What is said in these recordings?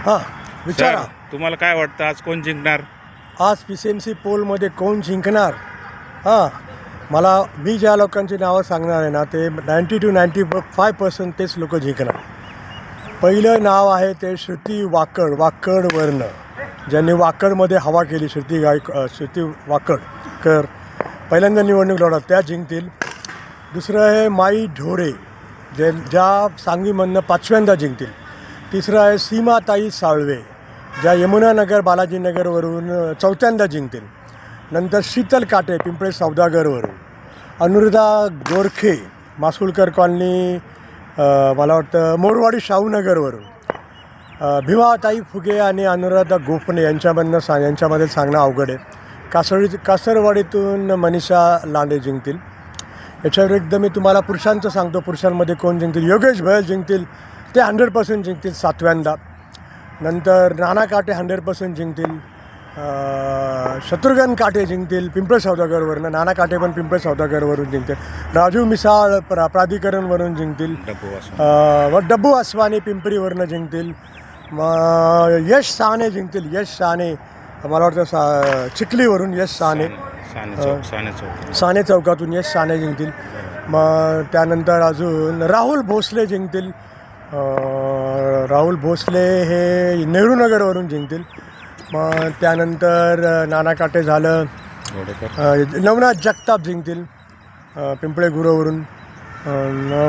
हां विचारा. सर, तुम्हाला काय वाटतं आज कोण जिंकणार? आज PCMC पोलमध्ये कोण जिंकणार? हां मी ज्या लोकांची नावं सांगणार आहे ना ते 90 to 95% तेच लोक जिंकणार. पहिलं नाव आहे ते श्रुती वाकडवरनं, ज्यांनी वाकडमध्ये हवा केली. श्रुती वाकडकर पहिल्यांदा निवडणूक लढवतात, त्या जिंकतील. दुसरं आहे माई ढोरे, ज्या सांगलीमधनं 5व्यांदा जिंकतील. तिसरं आहे सीमाताई साळवे, ज्या यमुनानगर बालाजीनगरवरून 4थ्यांदा जिंकतील. नंतर शीतल काटे पिंपळे सौदागरवरून, अनुराधा गोरखे मासुळकर कॉलनी मला वाटतं मोरवाडी शाहूनगरवरून, भीमाताई फुगे आणि अनुराधा गोफणे यांच्यामध्ये सांगणं अवघड आहे. कासरवाडीतून मनीषा लांडे जिंकतील. याच्याविरुद्ध मी तुम्हाला पुरुषांचं सांगतो, पुरुषांमध्ये कोण जिंकतील. योगेश भैल जिंकतील, ते 100% जिंकतील 7व्यांदा. नंतर नाना काटे 100% जिंकतील. शत्रुघ्न काटे जिंकतील पिंपळे सौदागरवरून, नाना काटे पण पिंपळे सौदागरवरून जिंकतील. राजू मिसाळ प्राधिकरणवरून जिंकतील. डब्बू आसवानी पिंपरीवरून जिंकतील. यश साने जिंकतील. यश साने मला वाटतं चिखलीवरून यश साने, साने चौकातून यश साने जिंकतील. मग त्यानंतर अजून राहुल भोसले जिंकतील. राहुल भोसले हे नेहरूनगरवरून जिंकतील. मग त्यानंतर नाना काटे झालं, नवनाथ जगताप जिंकतील पिंपळे गुरवरून.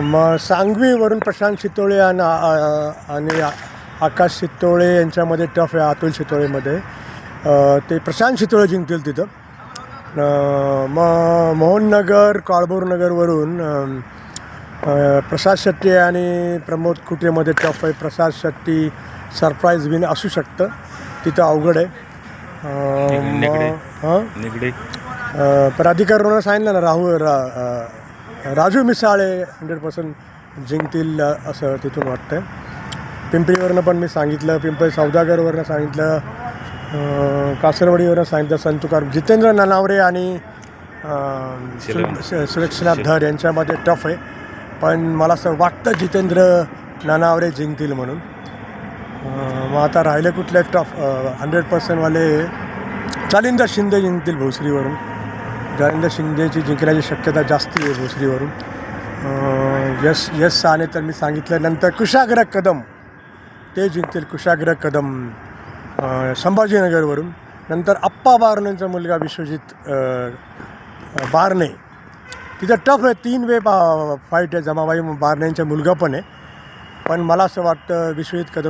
मग सांगवीवरून प्रशांत शितोळे आणि आकाश शितोळे यांच्यामध्ये टफ आहे. अतुल शितोळेमध्ये ते प्रशांत शितोळे जिंकतील तिथं. मग मोहननगर काळभोरनगरवरून प्रसाद शेट्टी आणि प्रमोद कुटेमध्ये टफ आहे. प्रसाद शेट्टी सरप्राईज विन असू शकतं, तिथं अवघड आहे. प्राधिकरणानं सांगितलं ना, राजू मिसाळे 100% जिंकतील असं तिथून वाटतं. पिंपरीवरनं पण मी सांगितलं, पिंपरी सौदागरवरनं सांगितलं, कासरवाडीवरनं सांगितलं. संतुकार जितेंद्र ननावरे आणि सुलक्षनाथ धर यांच्यामध्ये टफ आहे, पण मला असं वाटतं जितेंद्र ननावरे जिंकतील म्हणून. मग आता राहिले कुठले टफ 100%वाले, जालिंदर शिंदे जिंकतील भोसरीवरून. जालिंदर शिंदेची जिंकण्याची शक्यता जास्ती आहे भोसरीवरून. यश साने तर मी सांगितलं. नंतर कुशाग्र कदम ते जिंकतील. कुशाग्र कदम संभाजीनगरवरून. नंतर अप्पा बारनेंचा मुलगा विश्वजित बारणे, तिथं टफ आहे. 3 वे फाईट आहे. जमाबाई बारनेंचा मुलगा पण आहे, पण मला असं वाटतं विश्वजित कदम